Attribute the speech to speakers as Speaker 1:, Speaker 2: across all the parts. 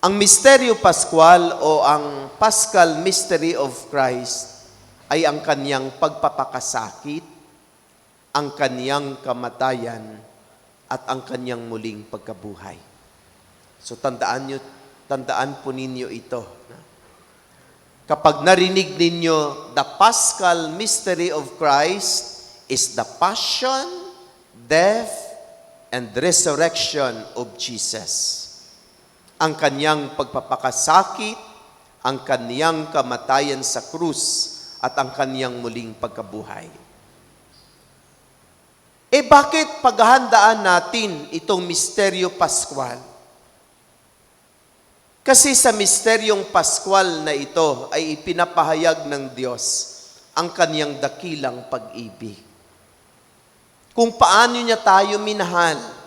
Speaker 1: Ang misteryo Pascual o ang Paschal Mystery of Christ ay ang kaniyang pagpapakasakit, ang kaniyang kamatayan, at ang kaniyang muling pagkabuhay. So tandaan po ninyo ito. Kapag narinig ninyo, the Paschal Mystery of Christ is the passion, death, and resurrection of Jesus. Ang kaniyang pagpapakasakit, ang kaniyang kamatayan sa krus, at ang kaniyang muling pagkabuhay. Bakit paghahandaan natin itong misteryo Pascual? Kasi sa misteryong Pascual na ito ay ipinapahayag ng Diyos ang kaniyang dakilang pag-ibig. Kung paano niya tayo minahal.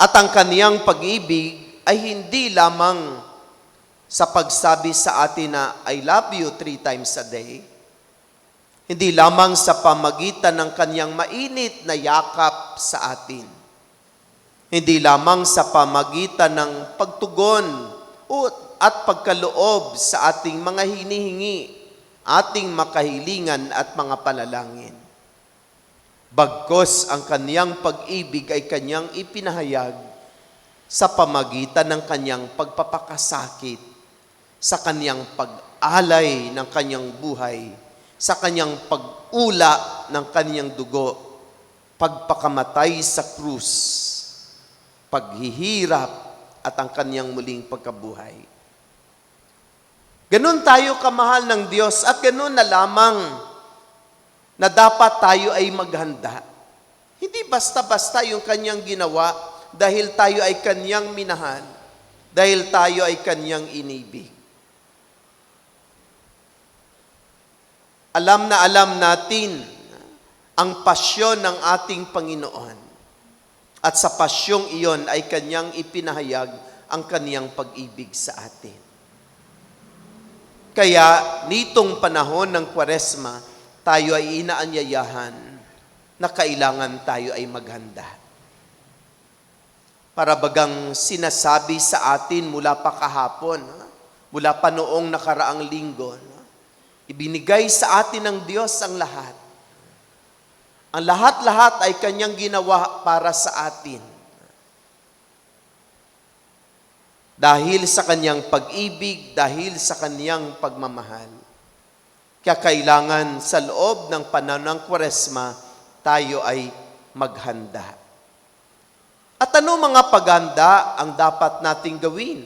Speaker 1: At ang kaniyang pag-ibig ay hindi lamang sa pagsabi sa atin na I love you 3 times a day. Hindi lamang sa pamagitan ng kaniyang mainit na yakap sa atin. Hindi lamang sa pamagitan ng pagtugon at pagkaloob sa ating mga hinihingi, ating makahilingan at mga panalangin. Bagkus ang kaniyang pag-ibig ay kaniyang ipinahayag sa pamagitan ng kaniyang pagpapakasakit, sa kaniyang pag-alay ng kaniyang buhay, sa kaniyang pag-ula ng kaniyang dugo, pagpakamatay sa krus, paghihirap at ang kaniyang muling pagkabuhay. Ganun tayo kamahal ng Diyos at ganun na lamang na dapat tayo ay maghanda. Hindi basta-basta yung kanyang ginawa dahil tayo ay kanyang minahal, dahil tayo ay kanyang inibig. Alam na alam natin ang pasyon ng ating Panginoon. At sa pasyong iyon ay kanyang ipinahayag ang kaniyang pag-ibig sa atin. Kaya nitong panahon ng Kwaresma, tayo ay inaanyayahan na kailangan tayo ay maghanda. Para bagang sinasabi sa atin mula pa kahapon, mula pa noong nakaraang linggo, ibinigay sa atin ng Diyos ang lahat. Ang lahat-lahat ay kanyang ginawa para sa atin. Dahil sa kanyang pag-ibig, dahil sa kanyang pagmamahal. Kaya kailangan sa loob ng panahon ng Kwaresma, tayo ay maghanda. At ano mga paghanda ang dapat nating gawin?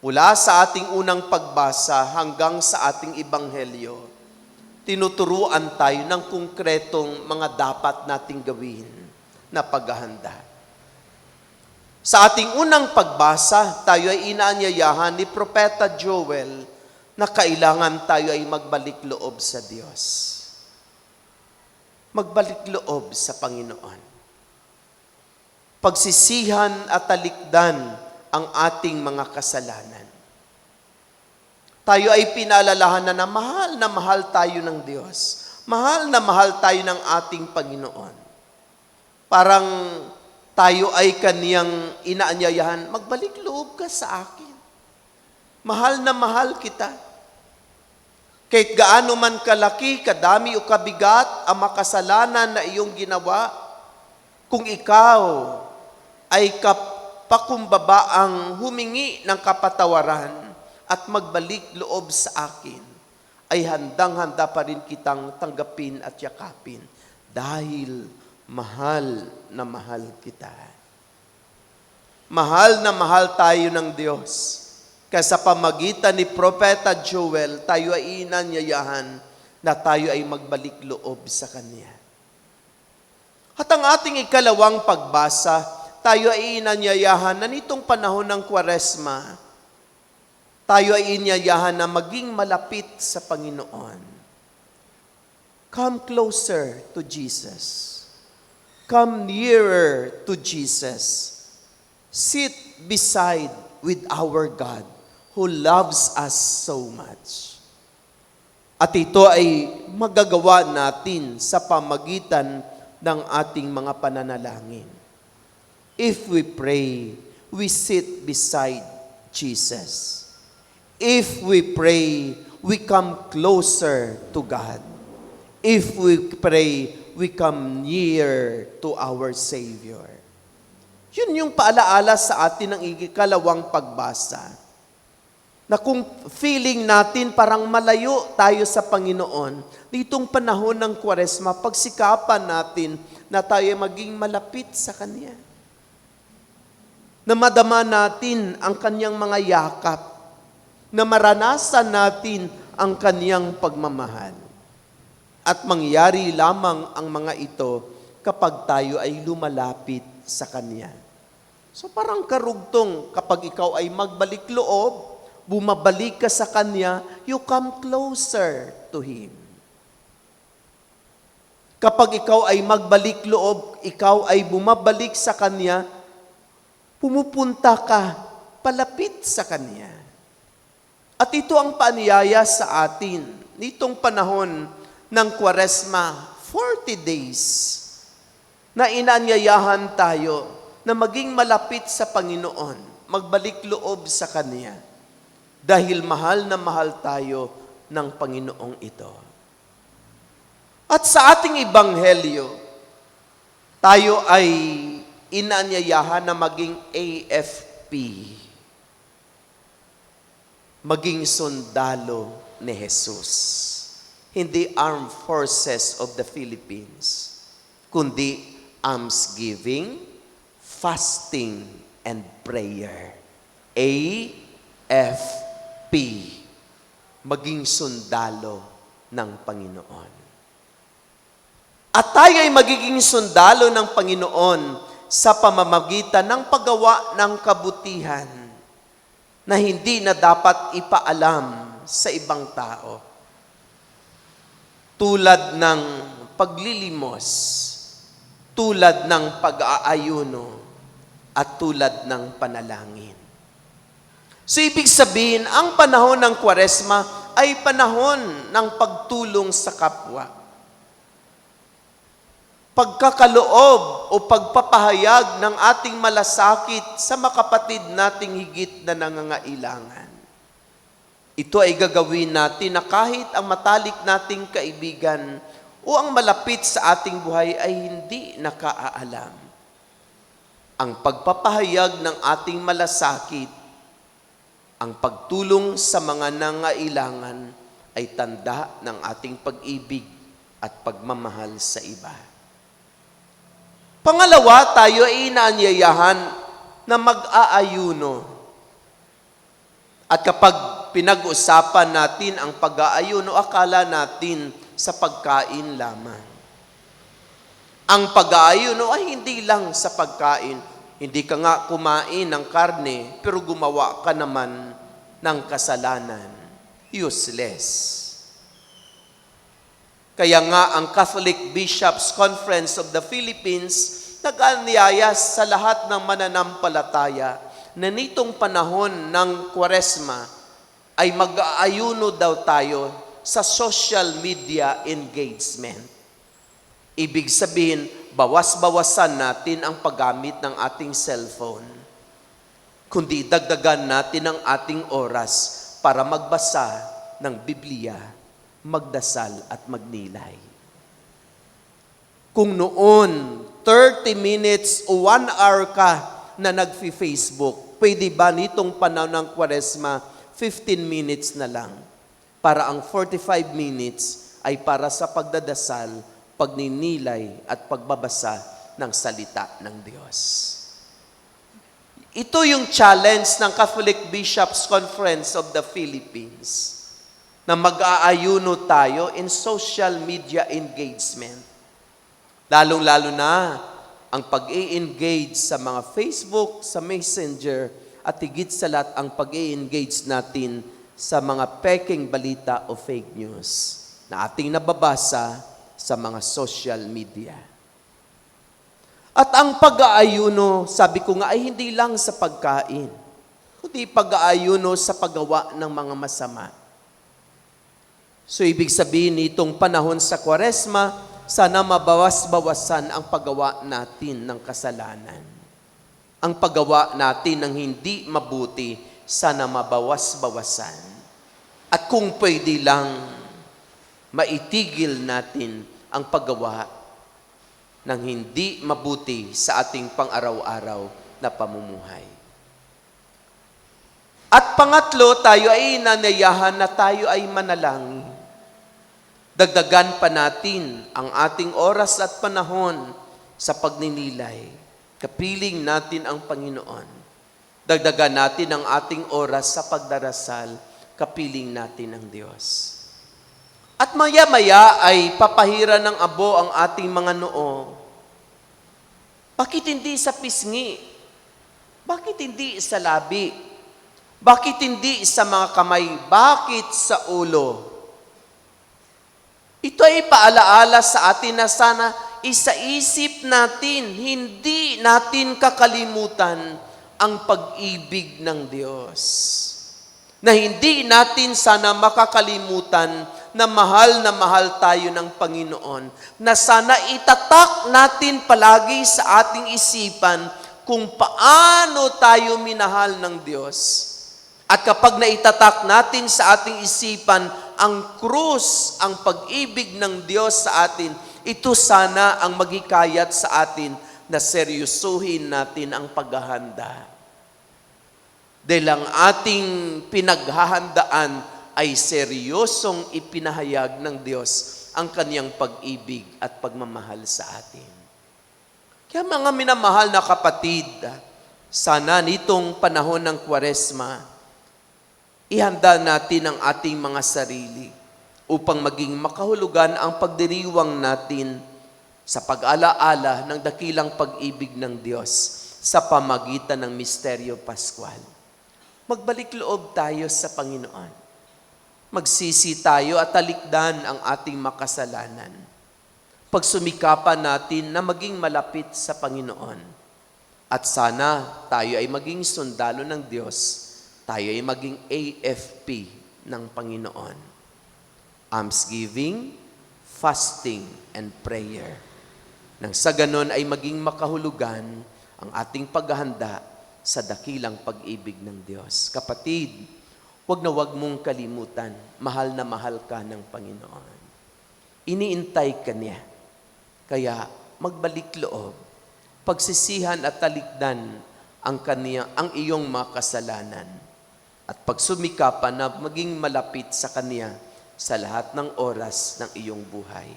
Speaker 1: Mula sa ating unang pagbasa hanggang sa ating ebanghelyo, tinuturuan tayo ng konkretong mga dapat nating gawin na paghahanda. Sa ating unang pagbasa, tayo ay inaanyayahan ni Propeta Joel na kailangan tayo ay magbalik loob sa Diyos. Magbalik loob sa Panginoon. Pagsisihan at talikdan ang ating mga kasalanan. Tayo ay pinaalalahanan na mahal tayo ng Diyos. Mahal na mahal tayo ng ating Panginoon. Parang tayo ay kaniyang inaanyayahan, magbalik loob ka sa akin. Mahal na mahal kita. Kahit gaano man kalaki, kadami o kabigat ang makasalanan na iyong ginawa, kung ikaw ay kapakumbabaang humingi ng kapatawaran at magbalik loob sa akin, ay handang-handa pa rin kitang tanggapin at yakapin dahil mahal na mahal kita. Mahal na mahal tayo ng Diyos. Kaya sa pamagitan ni Propeta Joel, tayo ay inanyayahan na tayo ay magbalik loob sa Kanya. At ang ating ikalawang pagbasa, tayo ay inanyayahan na nitong panahon ng Kwaresma, tayo ay inanyayahan na maging malapit sa Panginoon. Come closer to Jesus. Come nearer to Jesus. Sit beside with our God who loves us so much. At ito ay magagawa natin sa pamagitan ng ating mga pananalangin. If we pray we sit beside Jesus. If we pray, we come closer to God. If we pray, we come near to our Savior. Yun yung paalaala sa atin ng ikalawang pagbasa. Na kung feeling natin parang malayo tayo sa Panginoon, ditong panahon ng Kwaresma, pagsikapan natin na tayo maging malapit sa Kanya. Na madama natin ang Kanyang mga yakap, na maranasan natin ang Kanyang pagmamahal. At mangyari lamang ang mga ito kapag tayo ay lumalapit sa Kanya. So parang karugtong kapag ikaw ay magbalik loob, bumabalik ka sa Kanya, you come closer to Him. Kapag ikaw ay magbalik loob, ikaw ay bumabalik sa Kanya, pumupunta ka palapit sa Kanya. At ito ang paanyaya sa atin nitong panahon ng Kwaresma, 40 days, na inaanyayahan tayo na maging malapit sa Panginoon, magbalik loob sa Kanya, dahil mahal na mahal tayo ng Panginoong ito. At sa ating Ebanghelyo, tayo ay inaanyayahan na maging AFP, maging sundalo ni Jesus. Hindi Armed Forces of the Philippines, kundi almsgiving, fasting, and prayer. AFP, maging sundalo ng Panginoon. At tayo ay magiging sundalo ng Panginoon sa pamamagitan ng paggawa ng kabutihan na hindi na dapat ipaalam sa ibang tao. Tulad ng paglilimos, tulad ng pag-aayuno, at tulad ng panalangin. So ibig sabihin, ang panahon ng Kwaresma ay panahon ng pagtulong sa kapwa. Pagkakaloob o pagpapahayag ng ating malasakit sa makapatid nating higit na nangangailangan. Ito ay gagawin natin na kahit ang matalik nating kaibigan o ang malapit sa ating buhay ay hindi nakaaalam. Ang pagpapahayag ng ating malasakit, ang pagtulong sa mga nangailangan ay tanda ng ating pag-ibig at pagmamahal sa iba. Pangalawa, tayo ay inaanyayahan na mag-aayuno. At kapag pinag-usapan natin ang pag-aayuno, akala natin sa pagkain lamang. Ang pag-aayuno ay hindi lang sa pagkain. Hindi ka nga kumain ng karne, pero gumawa ka naman ng kasalanan. Useless. Kaya nga ang Catholic Bishops' Conference of the Philippines nag-anyaya sa lahat ng mananampalataya na nitong panahon ng Kwaresma ay mag-aayuno daw tayo sa social media engagement. Ibig sabihin, bawas-bawasan natin ang paggamit ng ating cellphone. Kundi dagdagan natin ang ating oras para magbasa ng Biblia, magdasal at magnilay. Kung noon, 30 minutes o 1 hour ka na nagfi-Facebook, pwede ba nitong panahon ng Kwaresma, 15 minutes na lang, para ang 45 minutes ay para sa pagdadasal, pagninilay at pagbabasa ng salita ng Diyos. Ito yung challenge ng Catholic Bishops' Conference of the Philippines, na mag-aayuno tayo in social media engagement. Lalong-lalo na ang pag-i-engage sa mga Facebook, sa Messenger, at higit sa lahat ang pag-i-engage natin sa mga peking balita o fake news na ating nababasa sa mga social media. At ang pag-aayuno, sabi ko nga, ay hindi lang sa pagkain, kundi pag-aayuno sa paggawa ng mga masama. So, ibig sabihin nitong panahon sa Kwaresma, sana mabawas-bawasan ang paggawa natin ng kasalanan. ang paggawa natin ng hindi mabuti, sana mabawas-bawasan. At kung pwede lang, maitigil natin ang paggawa ng hindi mabuti sa ating pang-araw-araw na pamumuhay. At pangatlo, tayo ay nanayahan na tayo ay manalangin. Dagdagan pa natin ang ating oras at panahon sa pagninilay. Kapiling natin ang Panginoon. Dagdagan natin ang ating oras sa pagdarasal. Kapiling natin ang Diyos. At maya-maya ay papahira ng abo ang ating mga noo. Bakit hindi sa pisngi? Bakit hindi sa labi? Bakit hindi sa mga kamay? Bakit sa ulo? Ito ay paalaala sa atin na sana isaisip natin, hindi natin kakalimutan ang pag-ibig ng Diyos. Na hindi natin sana makakalimutan na mahal tayo ng Panginoon. Na sana itatak natin palagi sa ating isipan kung paano tayo minahal ng Diyos. At kapag naitatak natin sa ating isipan ang krus, ang pag-ibig ng Diyos sa atin, ito sana ang maghikayat sa atin na seryosuhin natin ang paghahanda. Dahil ang ating pinaghahandaan ay seryosong ipinahayag ng Diyos ang kaniyang pag-ibig at pagmamahal sa atin. Kaya mga minamahal na kapatid, sana nitong panahon ng Kwaresma, ihanda natin ang ating mga sarili upang maging makahulugan ang pagdiriwang natin sa pag-alaala ng dakilang pag-ibig ng Diyos sa pamagitan ng Misteryo Pascual. Magbalik loob tayo sa Panginoon. Magsisi tayo at talikdan ang ating makasalanan. Pagsumikapan natin na maging malapit sa Panginoon. At sana tayo ay maging sundalo ng Diyos. Tayo ay maging AFP ng Panginoon. Almsgiving, fasting, and prayer. Nang sa ganon ay maging makahulugan ang ating paghahanda sa dakilang pag-ibig ng Diyos. Kapatid, wag na wag mong kalimutan, mahal na mahal ka ng Panginoon. Iniintay ka niya. Kaya magbalik loob, pagsisihan at talikdan ang iyong mga kasalanan. At pagsumikapan na maging malapit sa Kanya sa lahat ng oras ng iyong buhay.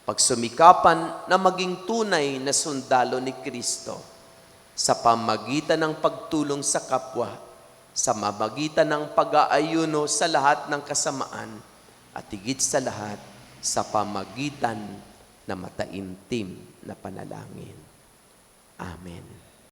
Speaker 1: Pagsumikapan na maging tunay na sundalo ni Kristo sa pamagitan ng pagtulong sa kapwa, sa pamagitan ng pag-aayuno sa lahat ng kasamaan, at higit sa lahat, sa pamagitan na mataimtim na panalangin. Amen.